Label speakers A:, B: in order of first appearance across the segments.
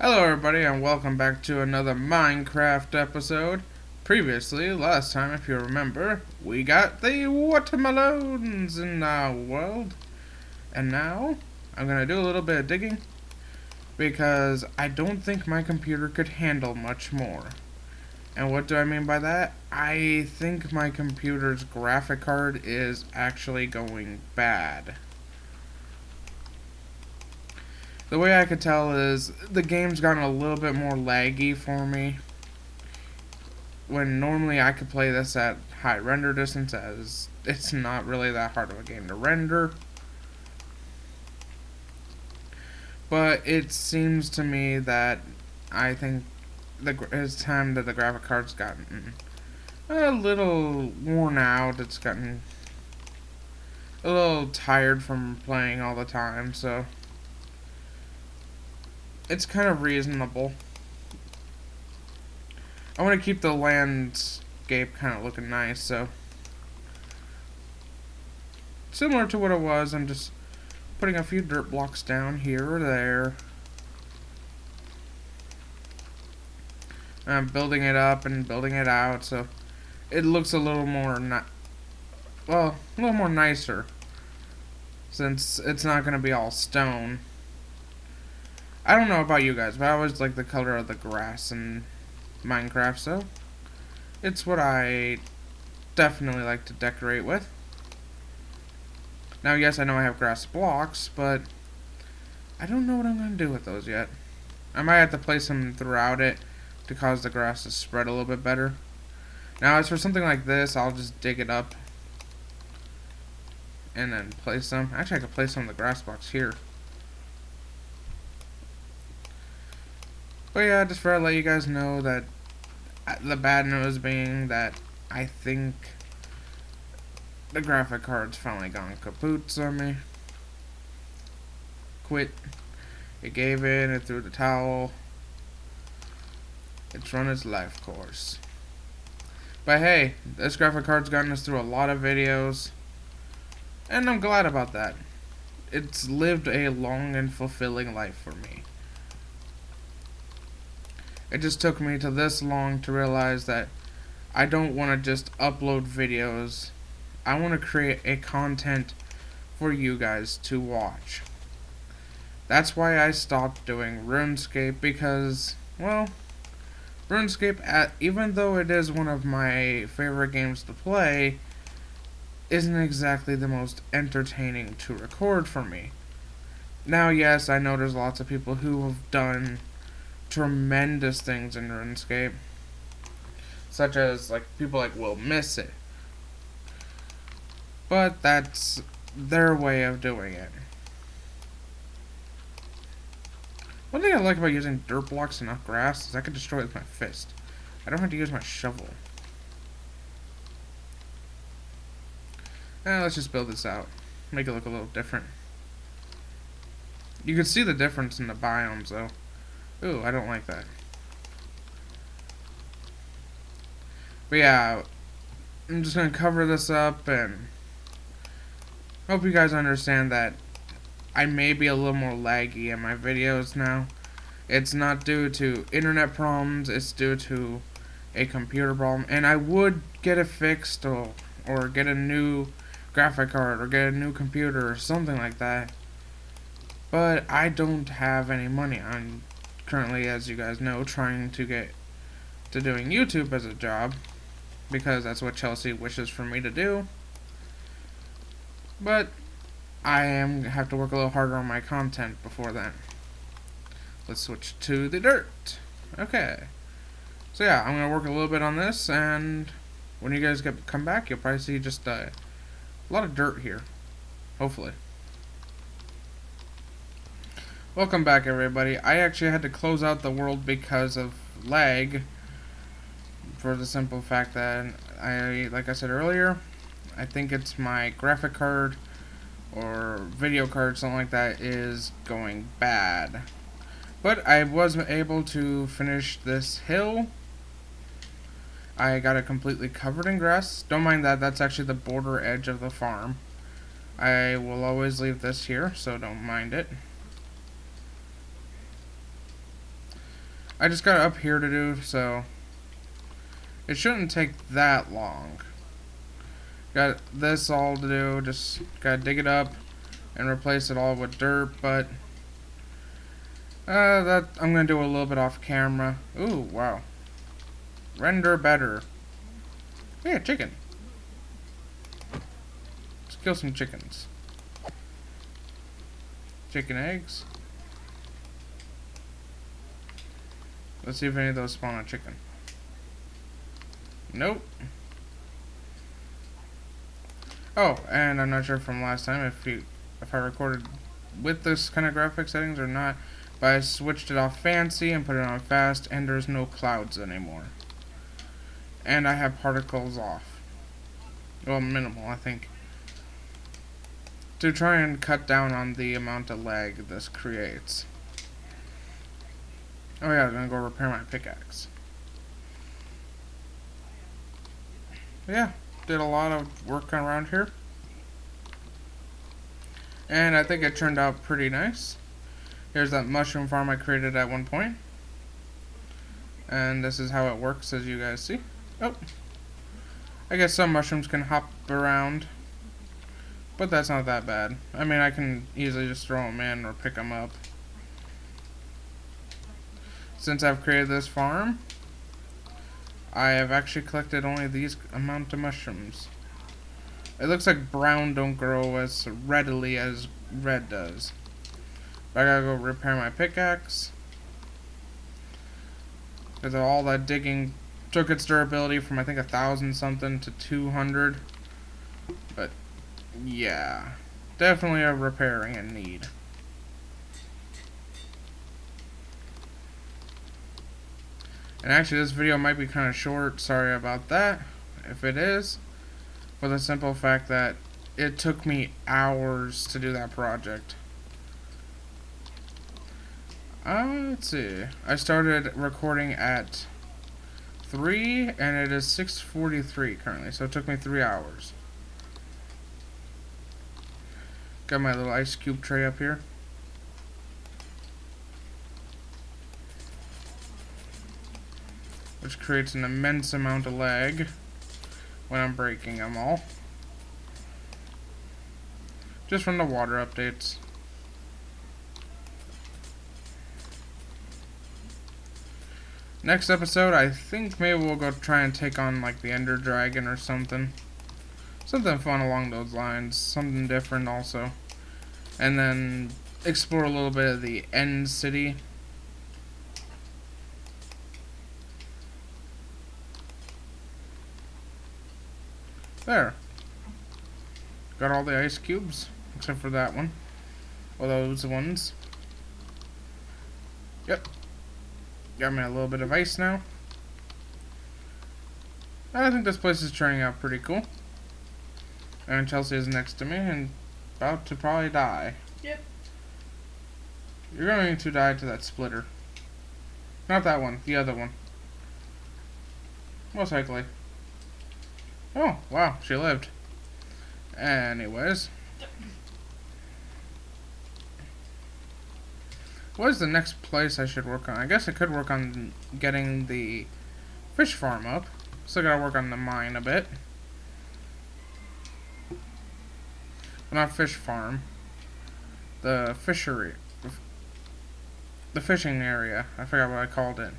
A: Hello everybody and welcome back to another Minecraft episode. Previously, last time if you remember, we got the watermelons in our world. And now, I'm going to do a little bit of digging because I don't think my computer could handle much more. And what do I mean by that? I think my computer's graphic card is actually going bad. The way I could tell is the game's gotten a little bit more laggy for me. When normally I could play this at high render distance, as it's not really that hard of a game to render. But it seems to me that I think it's time that the graphic card's gotten a little worn out. It's gotten a little tired from playing all the time, so it's kind of reasonable. I want to keep the landscape kind of looking nice, so similar to what it was, I'm just putting a few dirt blocks down here or there. I'm building it up and building it out, so it looks a little more a little more nicer, since it's not going to be all stone. I don't know about you guys, but I always like the color of the grass in Minecraft, so it's what I definitely like to decorate with. Now, yes, I know I have grass blocks, but I don't know what I'm going to do with those yet. I might have to place them throughout it to cause the grass to spread a little bit better. Now, as for something like this, I'll just dig it up and then place them. Actually, I could place some of the grass blocks here. But yeah, just for to let you guys know that the bad news being that I think the graphic card's finally gone kaput on me. Quit. It gave in, it threw the towel. It's run its life course. But hey, this graphic card's gotten us through a lot of videos, and I'm glad about that. It's lived a long and fulfilling life for me. It just took me to this long to realize that I don't want to just upload videos. I want to create a content for you guys to watch. That's why I stopped doing RuneScape, because, well, RuneScape, even though it is one of my favorite games to play, isn't exactly the most entertaining to record for me. Now, yes, I know there's lots of people who have done tremendous things in RuneScape, such as like people like Will Miss It, but that's their way of doing it. One thing I like about using dirt blocks and not grass is I can destroy it with my fist. I don't have to use my shovel. Let's just build this out, make it look a little different. You can see the difference in the biomes though. Ooh, I don't like that. But yeah, I'm just going to cover this up and hope you guys understand that I may be a little more laggy in my videos now. It's not due to internet problems, it's due to a computer problem. And I would get it fixed or get a new graphic card or get a new computer or something like that. But I don't have any money. I'm currently, as you guys know, trying to get to doing YouTube as a job, because that's what Chelsea wishes for me to do. But I have to work a little harder on my content before then. Let's switch to the dirt. Okay. So yeah, I'm going to work a little bit on this, and when you guys come back, you'll probably see just a lot of dirt here. Hopefully. Welcome back, everybody. I actually had to close out the world because of lag, for the simple fact that like I said earlier, I think it's my graphic card or video card, something like that, is going bad. But I was able to finish this hill. I got it completely covered in grass. Don't mind that, that's actually the border edge of the farm. I will always leave this here, so don't mind it. I just got up here to do, so it shouldn't take that long. Got this all to do, just gotta dig it up and replace it all with dirt, but that I'm gonna do a little bit off camera. Ooh, wow. Render better. Yeah, chicken. Let's kill some chickens. Chicken eggs. Let's see if any of those spawn a chicken. Nope. Oh, and I'm not sure from last time if I recorded with this kind of graphic settings or not, but I switched it off fancy and put it on fast, and there's no clouds anymore. And I have particles off. Well, minimal, I think. To try and cut down on the amount of lag this creates. Oh yeah, I'm gonna go repair my pickaxe. Yeah, did a lot of work around here. And I think it turned out pretty nice. Here's that mushroom farm I created at one point. And this is how it works, as you guys see. Oh. I guess some mushrooms can hop around. But that's not that bad. I mean, I can easily just throw them in or pick them up. Since I've created this farm, I have actually collected only these amount of mushrooms. It looks like brown don't grow as readily as red does. But I gotta go repair my pickaxe. Because all that digging took its durability from I think 1,000 something to 200. But yeah, definitely a repairing in need. And actually this video might be kind of short, sorry about that, if it is, for the simple fact that it took me hours to do that project. Let's see, I started recording at 3 and it is 6:43 currently, so it took me 3 hours. Got my little ice cube tray up here. Which creates an immense amount of lag when I'm breaking them all. Just from the water updates. Next episode, I think maybe we'll go try and take on like the Ender Dragon or something. Something fun along those lines. Something different also. And then explore a little bit of the End City. There. Got all the ice cubes, except for that one. Or those ones. Yep. Got me a little bit of ice now. I think this place is turning out pretty cool. And Chelsea is next to me and about to probably die.
B: Yep.
A: You're going to die to that splitter. Not that one, the other one. Most likely. Oh, wow, she lived. Anyways. What is the next place I should work on? I guess I could work on getting the fish farm up. Still gotta work on the mine a bit. Well, not fish farm. The fishery. The fishing area. I forgot what I called it.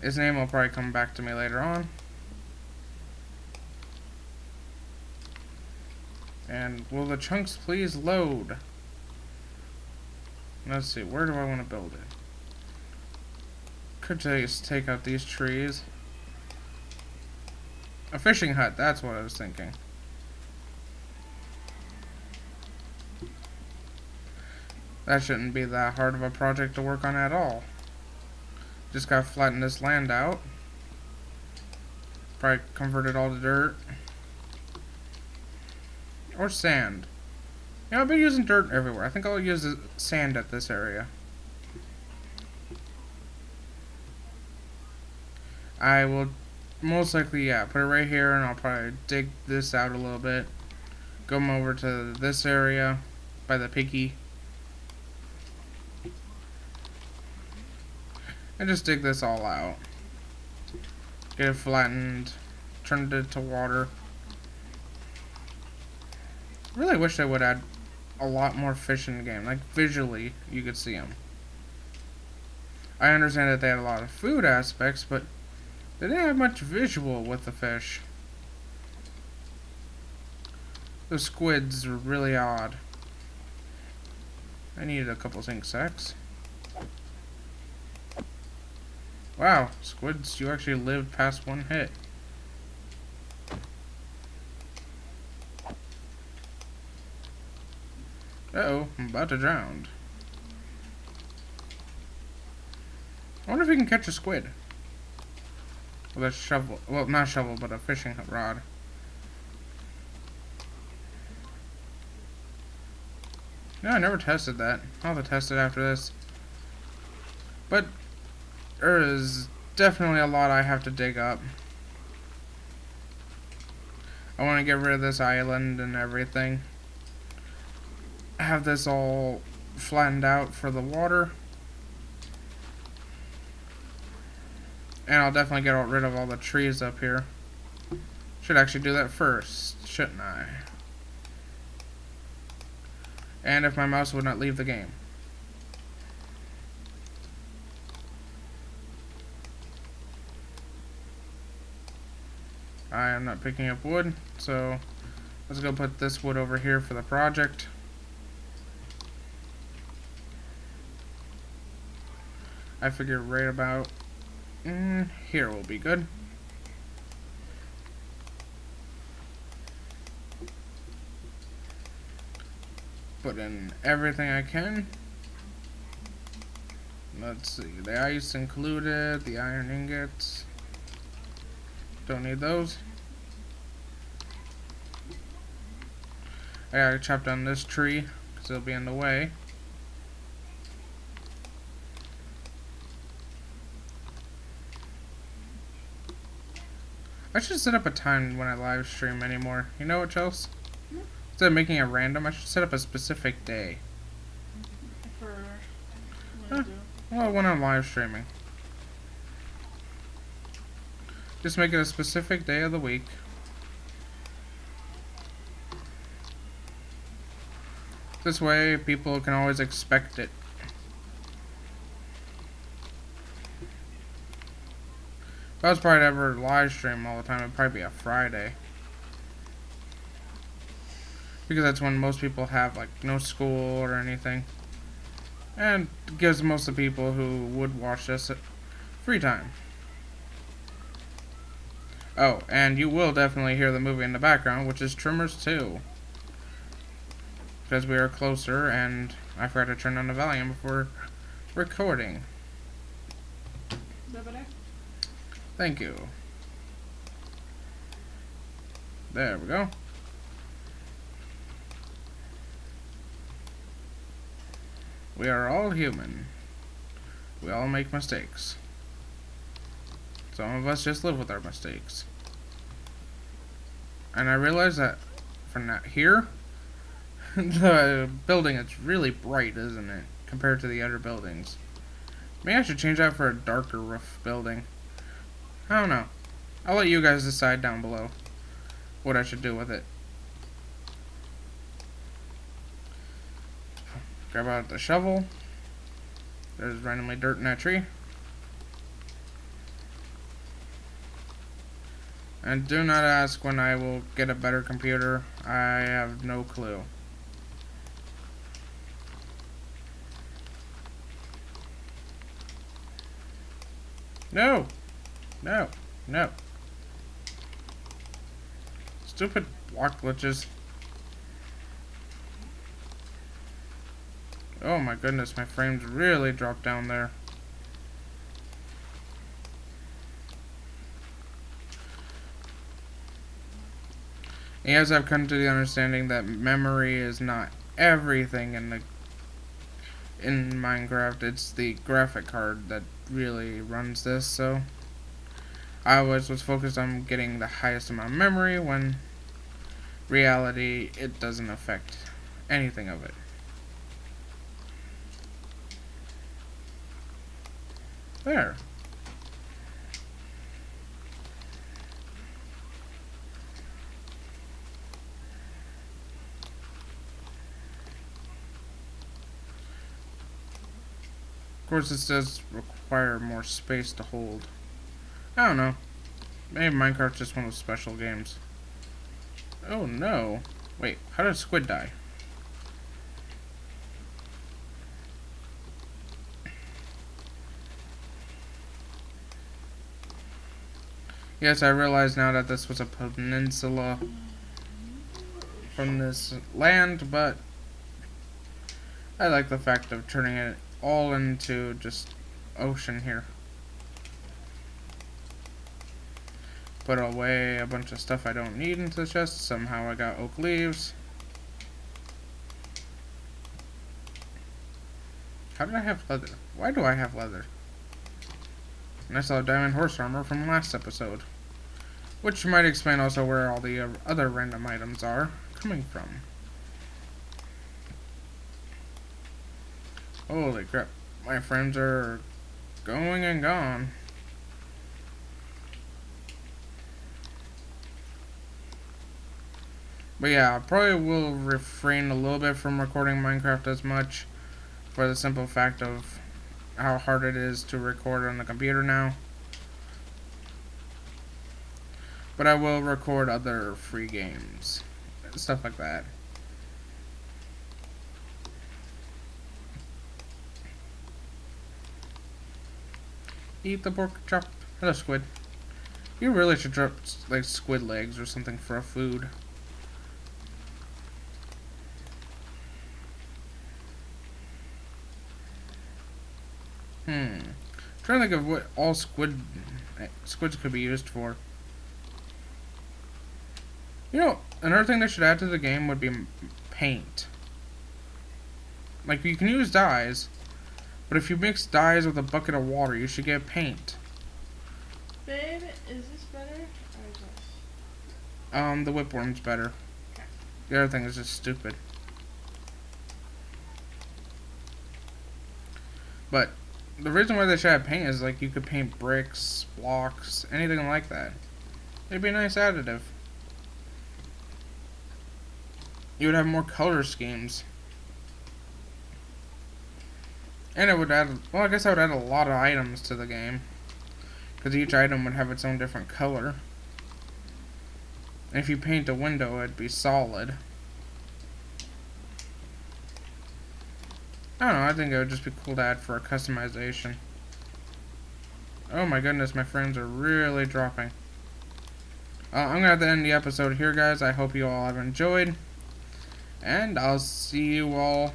A: His name will probably come back to me later on. And will the chunks please load? Let's see, where do I want to build it? Could just take out these trees. A fishing hut, that's what I was thinking. That shouldn't be that hard of a project to work on at all. Just gotta flatten this land out. Probably convert it all to dirt. Or sand. You know, I've been using dirt everywhere. I think I'll use sand at this area. I will most likely, yeah, put it right here, and I'll probably dig this out a little bit. Go over to this area by the piggy. And just dig this all out. Get it flattened. Turned it to water. Really wish they would add a lot more fish in the game. Like, visually, you could see them. I understand that they had a lot of food aspects, but they didn't have much visual with the fish. The squids were really odd. I needed a couple zinc sacks. Wow, squids, you actually lived past one hit. Uh-oh, I'm about to drown. I wonder if we can catch a squid. With a shovel. Well, not a shovel, but a fishing rod. No, I never tested that. I'll have to test it after this. But there is definitely a lot I have to dig up. I want to get rid of this island and everything. Have this all flattened out for the water. And I'll definitely get rid of all the trees up here. Should actually do that first, shouldn't I? And if my mouse would not leave the game. I am not picking up wood, so let's go put this wood over here for the project. I figure right about here will be good. Put in everything I can. Let's see, the ice included, the iron ingots. Don't need those. I gotta chop down this tree because it'll be in the way. I should set up a time when I live stream anymore. You know what, Chelsea? Instead of making it random, I should set up a specific day.
B: For what to do?
A: Well, when I'm live streaming. Just make it a specific day of the week. This way, people can always expect it. If I was probably to ever live stream all the time, it'd probably be a Friday. Because that's when most people have, like, no school or anything. And it gives most of the people who would watch this free time. Oh, and you will definitely hear the movie in the background, which is Tremors 2. Because we are closer, and I forgot to turn on the volume before recording. Thank you. There we go. We are all human. We all make mistakes. Some of us just live with our mistakes. And I realize that from that here, the building is really bright, isn't it? Compared to the other buildings. Maybe I should change that for a darker roof building. I don't know. I'll let you guys decide down below what I should do with it. Grab out the shovel. There's randomly dirt in that tree. And do not ask when I will get a better computer. I have no clue. No! No! No! Stupid block glitches. Oh my goodness, my frames really dropped down there. As I've come to the understanding that memory is not everything in Minecraft, it's the graphic card that really runs this, so I was focused on getting the highest amount of memory when reality it doesn't affect anything of it. There. Of course, this does require more space to hold. I don't know. Maybe Minecraft's just one of those special games. Oh no. Wait, how did a squid die? Yes, I realize now that this was a peninsula from this land, but I like the fact of turning it all into just ocean here. Put away a bunch of stuff I don't need into the chest. Somehow I got oak leaves. How did I have leather? Why do I have leather? And I saw diamond horse armor from last episode. Which might explain also where all the other random items are coming from. Holy crap. My friends are going and gone. But yeah, I probably will refrain a little bit from recording Minecraft as much for the simple fact of how hard it is to record on the computer now. But I will record other free games. Stuff like that. Eat the pork chop. Hello, squid. You really should drop like squid legs or something for a food. Trying to think of what all squids could be used for. You know, another thing they should add to the game would be paint. Like, you can use dyes, but if you mix dyes with a bucket of water, you should get paint.
B: Babe, is this better or is this?
A: The whipworm's better.
B: Okay.
A: The other thing is just stupid. But the reason why they should have paint is like you could paint bricks, blocks, anything like that. It'd be a nice additive. You would have more color schemes. And it would add, well, I guess I would add a lot of items to the game. Because each item would have its own different color. And if you paint a window, it'd be solid. I don't know, I think it would just be cool to add for a customization. Oh my goodness, my friends are really dropping. I'm going to have to end the episode here, guys. I hope you all have enjoyed. And I'll see you all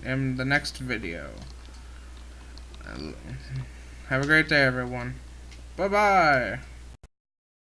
A: in the next video. Have a great day, everyone. Bye-bye.